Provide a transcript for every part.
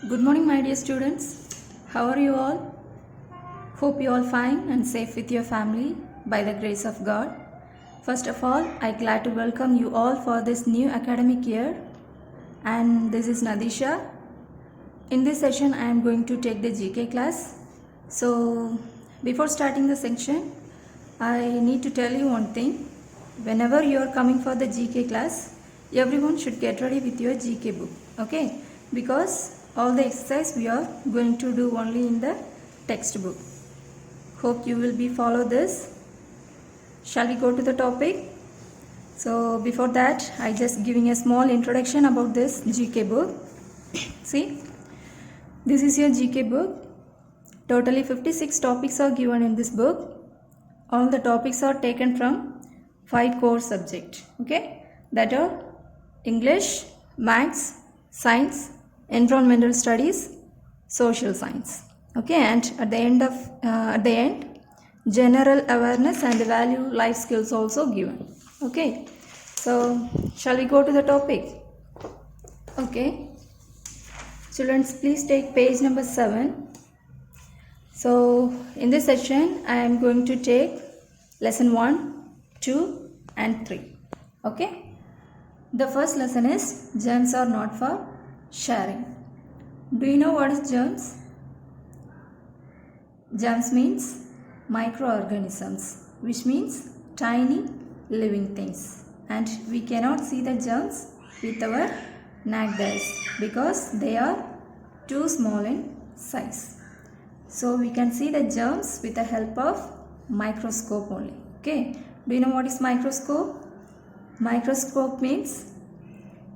Good morning, my dear students. How are you all? Hope you all fine and safe with your family by the grace of God. First of all, I glad to welcome you all for this new academic year. And this is Nadisha. In this session, I am going to take the GK class. So, before starting the section, I need to tell you one thing. Whenever you are coming for the GK class, everyone should get ready with your GK book. Okay? Because all the exercise we are going to do only in the textbook. Hope you will be follow this. Shall we go to the topic? So before that, I just giving a small introduction about this GK book. See, this is your GK book. Totally 56 topics are given in this book. All the topics are taken from 5 core subjects. Okay, that are English, Maths, Science, Environmental Studies, Social Science. Okay, and at the end, general awareness and value life skills also given. Okay, so shall we go to the topic? Okay, children, please take page number 7. So in this session, I am going to take lesson 1, 2 and 3. Okay, the first lesson is germs are not for sharing. Do you know what is germs? Germs means microorganisms, which means tiny living things, and we cannot see the germs with our naked eyes because they are too small in size. So we can see the germs with the help of microscope only. Okay, do you know what is microscope? Microscope means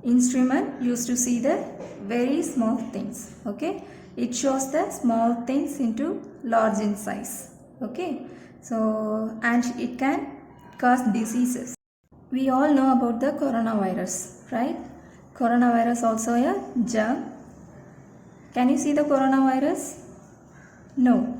instrument used to see the very small things. Okay, it shows the small things into large in size. Okay, so and it can cause diseases. We all know about the coronavirus, right? Coronavirus also a germ. Can you see the coronavirus? No,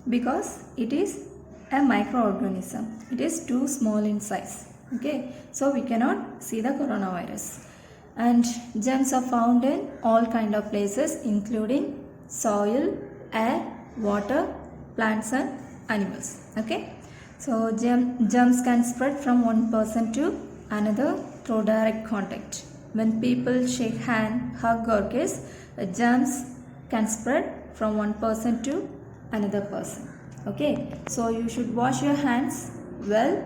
because it is a microorganism. It is too small in size. Okay, so we cannot see the coronavirus. And germs are found in all kind of places, including soil, air, water, plants and animals. Okay, so germs can spread from one person to another through direct contact. When people shake hand, hug or kiss, germs can spread from one person to another person. Okay, so you should wash your hands well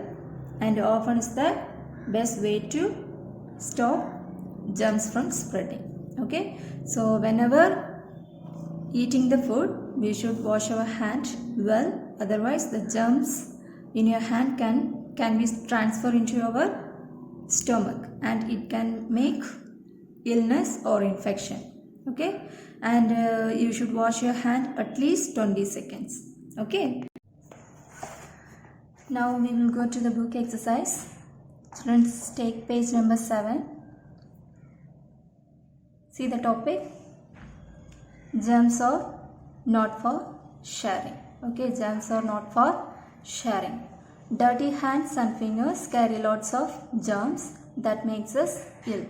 and often is the best way to stop germs from spreading. Okay, so whenever eating the food, we should wash our hand well, otherwise the germs in your hand can be transferred into our stomach and it can make illness or infection. Okay, and you should wash your hand at least 20 seconds. Okay, now we will go to the book exercise. Students, take page number 7. See the topic, germs are not for sharing. Okay, germs are not for sharing. Dirty hands and fingers carry lots of germs that makes us ill.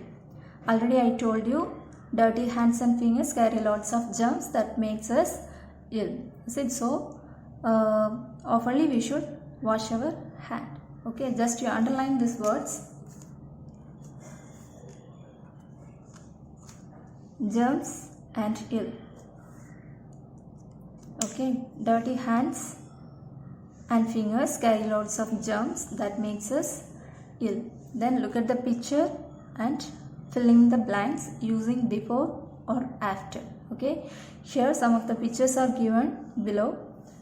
Already I told you, dirty hands and fingers carry lots of germs that makes us ill. Is it so? Oftenly we should wash our hand. Okay, just you underline these words. Germs and ill. Okay, dirty hands and fingers carry lots of germs that makes us ill. Then look at the picture and fill in the blanks using before or after. Okay, here some of the pictures are given below.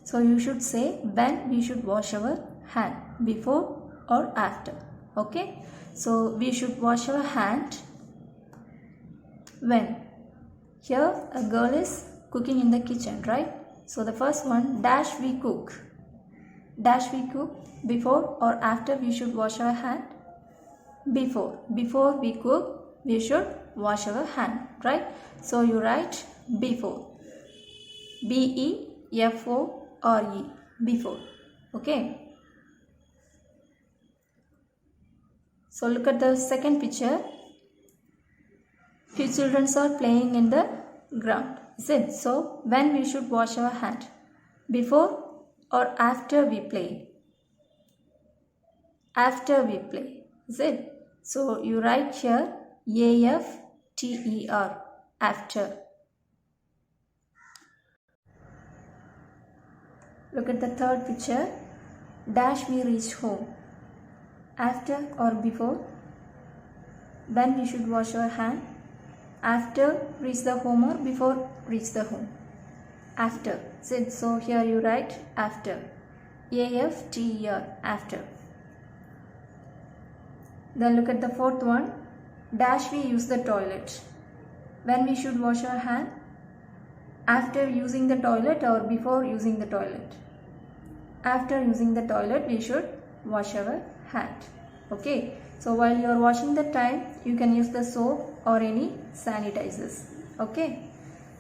So you should say when we should wash our hand, before or after. Okay, so we should wash our hand when. Here a girl is cooking in the kitchen, right? So the first one, dash we cook. Dash we cook, before or after we should wash our hand? Before. Before we cook, we should wash our hand, right? So you write before. B-E-F-O-R-E. Before. Okay. So look at the second picture. Few children are playing in the ground. Is it? So when we should wash our hand? Before or after we play? After we play. Is it? So you write here AFTER, after. Look at the third picture. Dash we reach home. After or before? When we should wash our hand? After reach the home or before reach the home? After. So here you write after. AFTER, after. Then look at the fourth one. Dash we use the toilet. When we should wash our hand? After using the toilet or before using the toilet? After using the toilet we should wash our hand. Okay. So while you are washing the time, you can use the soap or any sanitizers. Okay.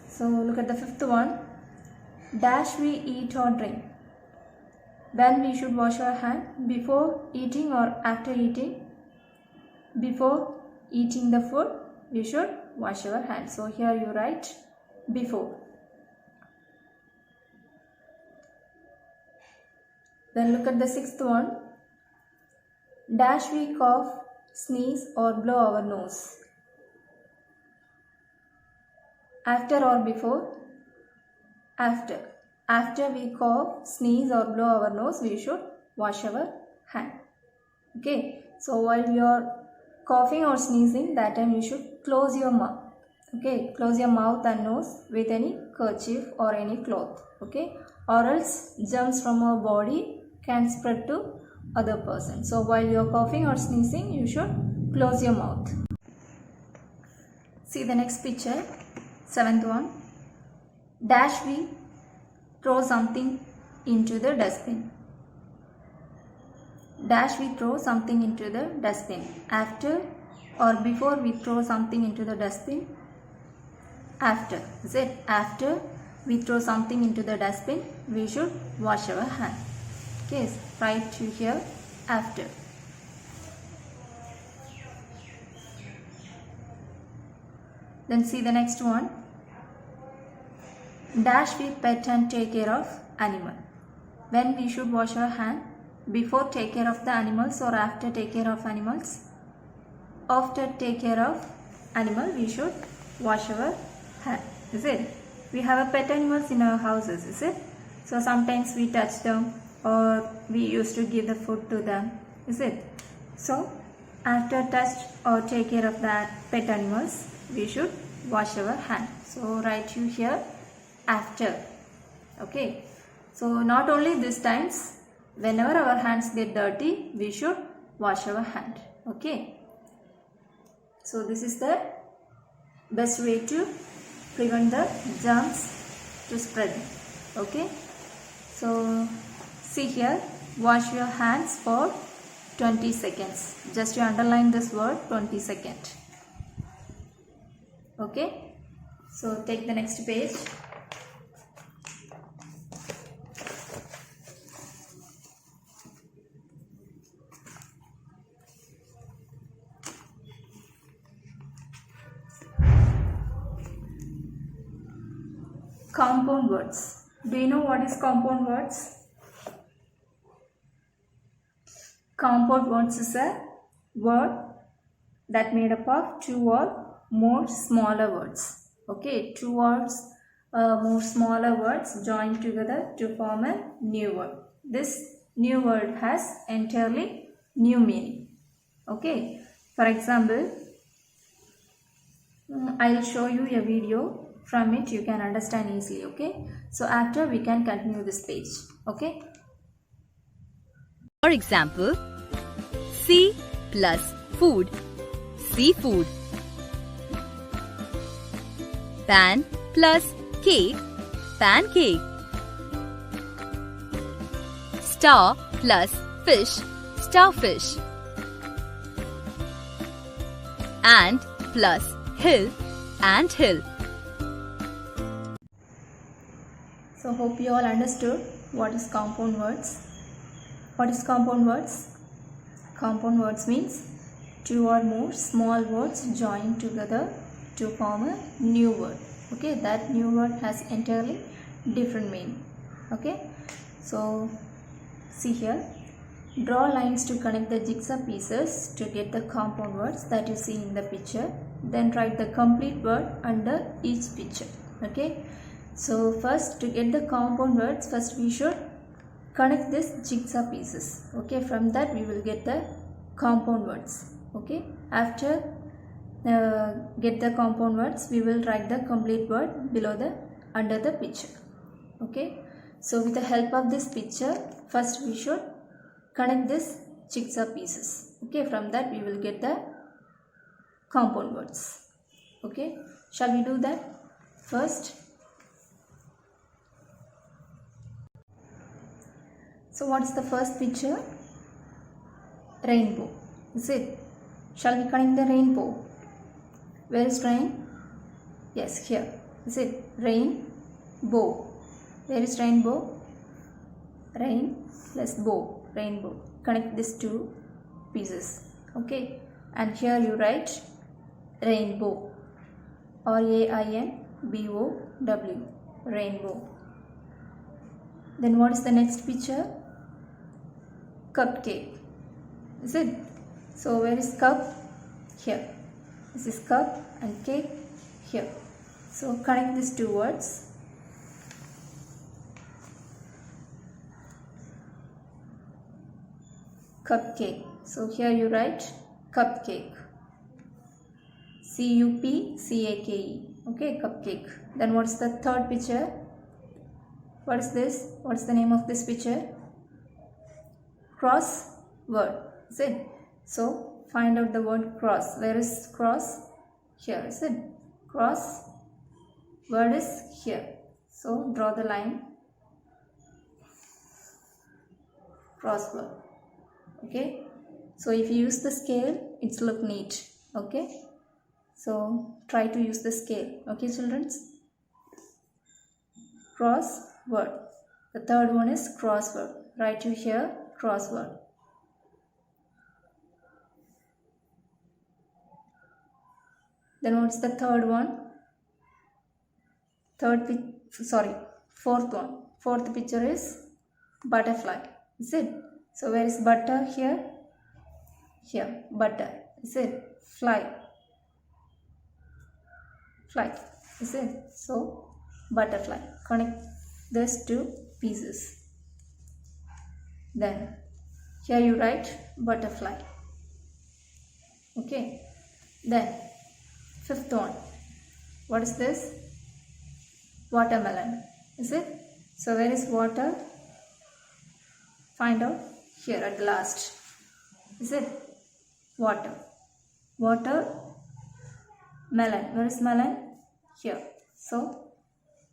So look at the fifth one. Dash we eat or drink. When we should wash our hand? Before eating or after eating? Before eating the food, we should wash our hands. So here you write before. Then look at the sixth one. Dash we cough, sneeze or blow our nose. After or before? After. After we cough, sneeze or blow our nose, we should wash our hand. Okay. So while you are coughing or sneezing, that time you should close your mouth. Okay. Close your mouth and nose with any kerchief or any cloth. Okay. Or else germs from our body can spread to other person. So while you are coughing or sneezing, you should close your mouth. See the next picture. Seventh one. Dash we throw something into the dustbin. Dash we throw something into the dustbin. After or before we throw something into the dustbin? After. Is it? After we throw something into the dustbin, we should wash our hand. Okay, write to here after. Then see the next one. Dash we pet and take care of animal. When we should wash our hand? Before take care of the animals or after take care of animals? After take care of animal, we should wash our hand. Is it? We have a pet animals in our houses, is it? So sometimes we touch them or we used to give the food to them, is it? So after touch or take care of the pet animals, we should wash our hand. So write you here after. Okay. So not only these times, whenever our hands get dirty, we should wash our hand. Okay. So this is the best way to prevent the germs to spread. Okay. So see here, wash your hands for 20 seconds. Just you underline this word 20 seconds. Okay. So take the next page. Compound words. Do you know what is compound words? Compound words is a word that made up of two or more smaller words. Okay, two words, more smaller words joined together to form a new word. This new word has entirely new meaning. Okay, for example, I will show you a video. From it you can understand easily. Okay, so after we can continue this page. Okay. For example, sea plus food, seafood. Pan plus cake, pancake. Star plus fish, starfish. Ant plus hill, anthill. So hope you all understood what is compound words. What is compound words? Compound words means two or more small words joined together to form a new word. Okay, that new word has entirely different meaning. Okay, so see here, draw lines to connect the jigsaw pieces to get the compound words that you see in the picture. Then write the complete word under each picture. Okay, so first, to get the compound words, first we should connect this jigsaw pieces. Okay, from that we will get the compound words. Okay, after get the compound words, we will write the complete word below the under the picture. Okay, so with the help of this picture, first we should connect this jigsaw pieces. Okay, from that we will get the compound words. Okay, shall we do that? First, so what is the first picture? Rainbow. Is it? Shall we connect the rainbow? Where is rain? Yes, here. Is it? Rainbow. Where is rainbow? Rain plus bow. Rainbow. Connect these two pieces. Okay. And here you write rainbow. R-A-I-N-B-O-W. Rainbow. Then what is the next picture? Cupcake. Is it? So where is cup? Here. This is cup and cake here. So connect these two words. Cupcake. So here you write cupcake. C-U-P-C-A-K-E. Okay, cupcake. Then what's the third picture? What is this? What's the name of this picture? Crossword. Is it? So find out the word cross. Where is cross? Here. Is it? Cross word is here. So draw the line. Crossword. Okay. So if you use the scale, it's look neat. Okay. So try to use the scale. Okay, children. Crossword. The third one is crossword. Write you here crossword. Then what's the third one? Fourth one. Fourth picture is butterfly. Is it? So where is butter here? Here. Butter. Is it? Fly. Fly. Is it? So butterfly. Connect these two pieces. Then here you write butterfly. Okay. Then fifth one. What is this? Watermelon. Is it? So where is water? Find out here at last. Is it? Water. Water. Melon. Where is melon? Here. So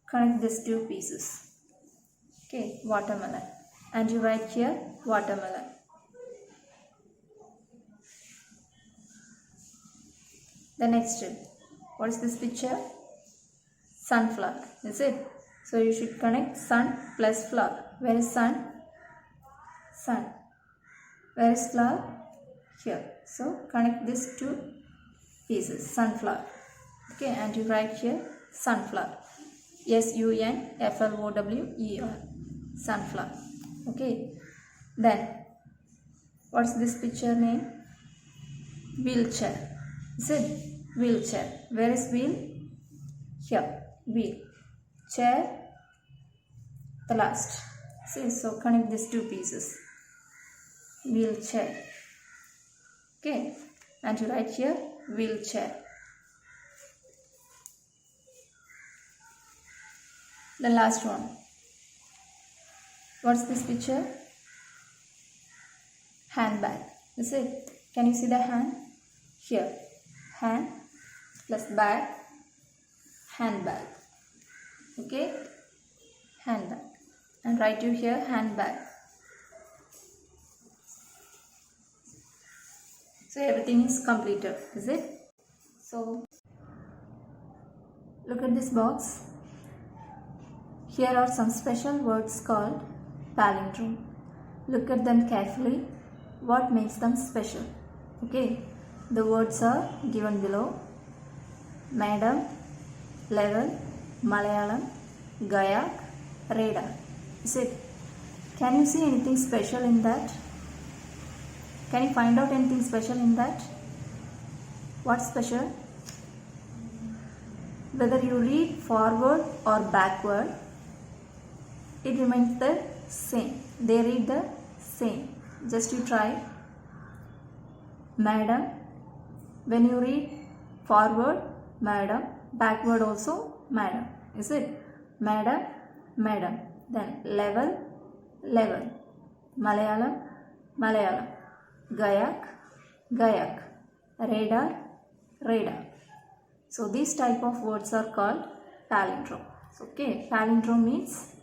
connect these two pieces. Okay. Watermelon. And you write here watermelon. The next step. What is this picture? Sunflower. Is it? So you should connect sun plus flower. Where is sun? Sun. Where is flower? Here. So connect these two pieces. Sunflower. Okay, and you write here sunflower. S-U-N-F-L-O-W-E-R. Sunflower. Okay. Then what's this picture name? Wheelchair. Is it? Wheelchair. Where is wheel? Here. Wheel. Chair. The last. See, so connect these two pieces. Wheelchair. Okay. And you write here wheelchair. The last one. What's this picture? Handbag. Is it? Can you see the hand? Here. Hand plus bag. Handbag. Okay. Handbag. And write you here handbag. So everything is completed. Is it? So look at this box. Here are some special words called palindrome. Look at them carefully. What makes them special? Okay. The words are given below. Madam, level, Malayalam, Gayak, radar. Is it? Can you see anything special in that? Can you find out anything special in that? What's special? Whether you read forward or backward, it remains the same. They read the same. Just you try. Madam. When you read forward, madam. Backward also, madam. Is it? Madam, madam. Then level, level. Malayalam, Malayalam. Gayak, Gayak. Radar, radar. So these type of words are called palindrome. Okay, palindrome means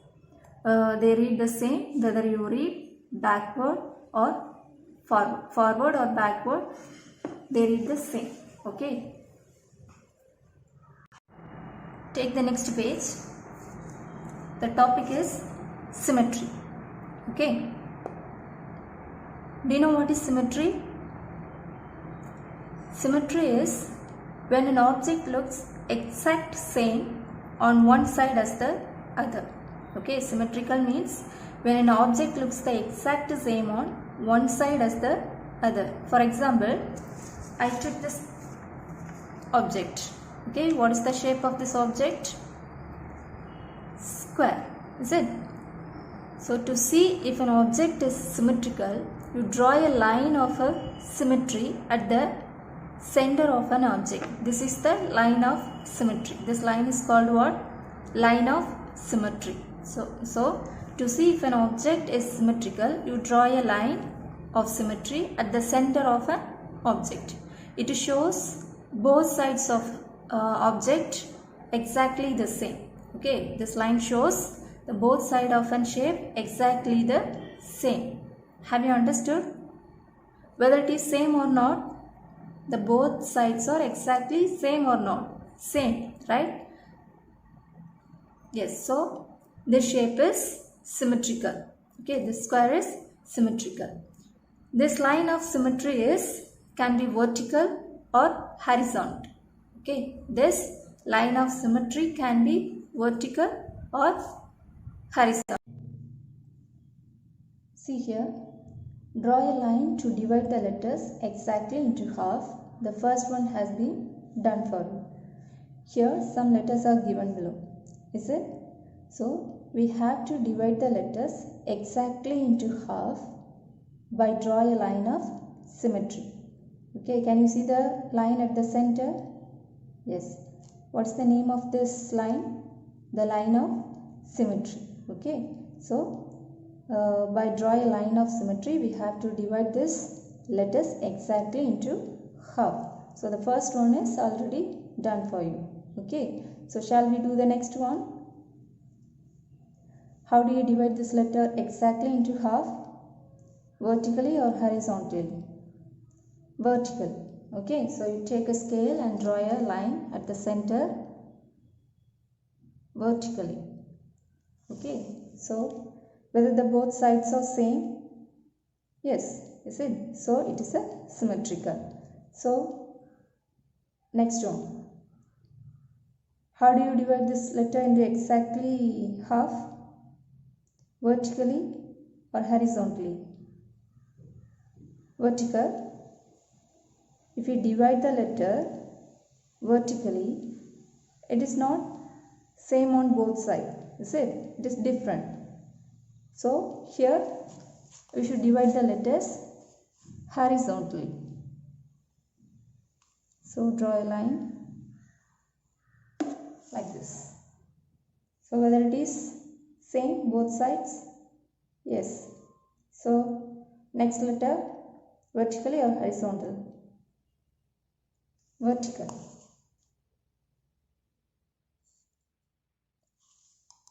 they read the same whether you read backward or forward. Forward or backward, they read the same. Okay. Take the next page. The topic is symmetry. Okay. Do you know what is symmetry? Symmetry is when an object looks exact same on one side as the other. Okay, symmetrical means when an object looks the exact same on one side as the other. For example, I took this object. Okay, what is the shape of this object? Square, is it? So to see if an object is symmetrical, you draw a line of a symmetry at the center of an object. This is the line of symmetry. This line is called what? Line of symmetry. So to see if an object is symmetrical, you draw a line of symmetry at the center of an object. It shows both sides of object exactly the same. Okay, this line shows the both side of an shape exactly the same. Have you understood? Whether it is same or not, the both sides are exactly same or not? Same, right? Yes, so this shape is symmetrical. Okay, this square is symmetrical. This line of symmetry can be vertical or horizontal. Okay, this line of symmetry can be vertical or horizontal. See here, draw a line to divide the letters exactly into half. The first one has been done for you. Here some letters are given below. Is it? So we have to divide the letters exactly into half by draw a line of symmetry. Okay, can you see the line at the center? Yes. What's the name of this line? The line of symmetry. Okay. So by draw a line of symmetry, we have to divide this letters exactly into half. So the first one is already done for you. Okay. So shall we do the next one? How do you divide this letter exactly into half? Vertically or horizontally? Vertical. Okay, so you take a scale and draw a line at the center vertically. Okay, so whether the both sides are same? Yes, is it? So it is a symmetrical. So next one. How do you divide this letter into exactly half? Vertically or horizontally? Vertical. If you divide the letter vertically, it is not same on both sides, is it? It is different. So here we should divide the letters horizontally. So draw a line like this. So whether it is same both sides? Yes. So next letter, vertically or horizontal? Vertical.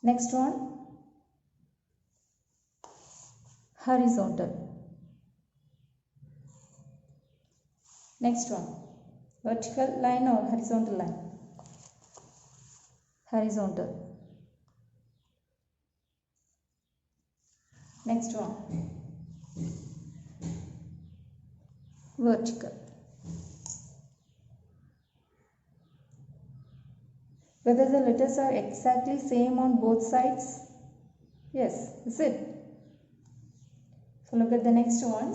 Next one, horizontal. Next one, vertical line or horizontal line? Horizontal. Next one, vertical. whether the letters are exactly same on both sides? Yes, is it? So look at the next one.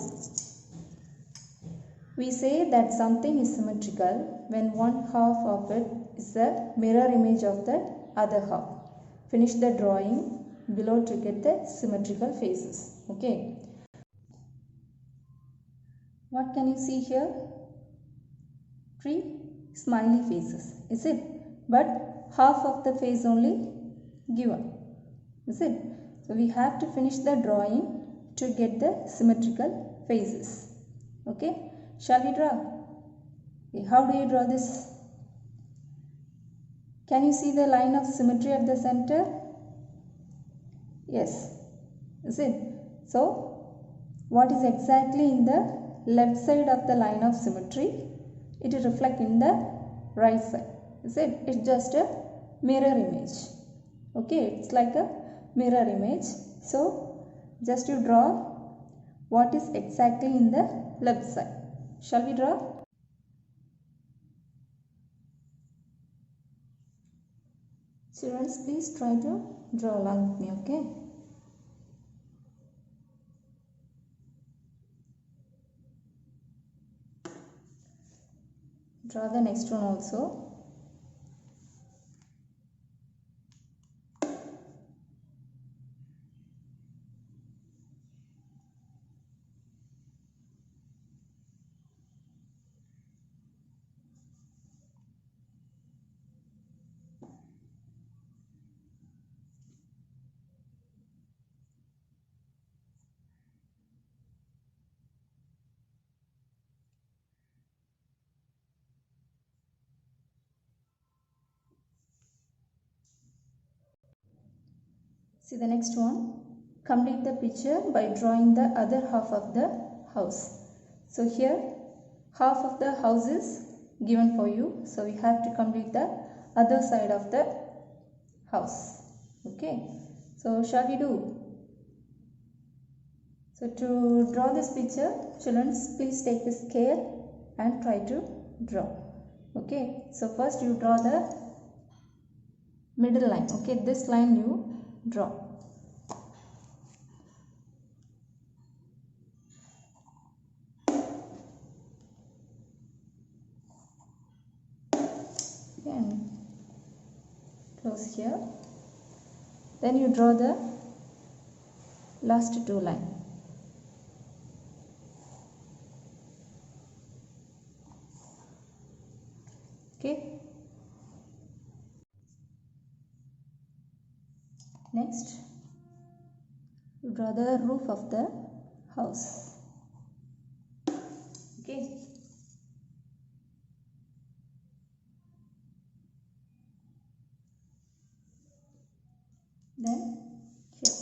We say that something is symmetrical when one half of it is a mirror image of the other half. Finish the drawing below to get the symmetrical faces. Okay. What can you see here? 3 smiley faces, is it? But half of the face only given, is it? So we have to finish the drawing to get the symmetrical faces. Okay, shall we draw? Okay, how do you draw this? Can you see the line of symmetry at the center? Yes, is it? So what is exactly in the left side of the line of symmetry? It will reflect in the right side, is it? It's just a mirror image. Okay, it's like a mirror image. So just you draw what is exactly in the left side. Shall we draw? Children, please try to draw along with me, okay? Draw the next one also. See the next one. Complete the picture by drawing the other half of the house. So here half of the house is given for you. So we have to complete the other side of the house. Okay. So shall we do? So to draw this picture, children, please take the scale and try to draw. Okay. So first you draw the middle line. Okay. This line you draw. And close here. Then you draw the last 2 lines. Okay. Next, you draw the roof of the house. Okay. Then here.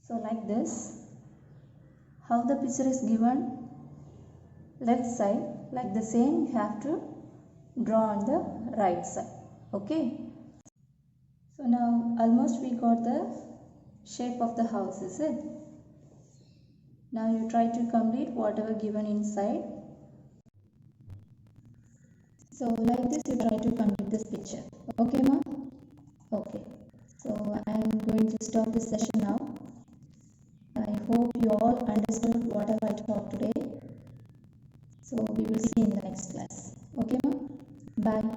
So like this, how the picture is given, left side, like the same you have to draw on the right side. Okay. So now almost we got the shape of the house, is it? Now you try to complete whatever given inside. So like this you try to complete this picture. Okay, ma'am? Okay. So I am going to stop this session now. I hope you all understood whatever I taught today. So we will see in the next class. Okay, ma'am? Bye.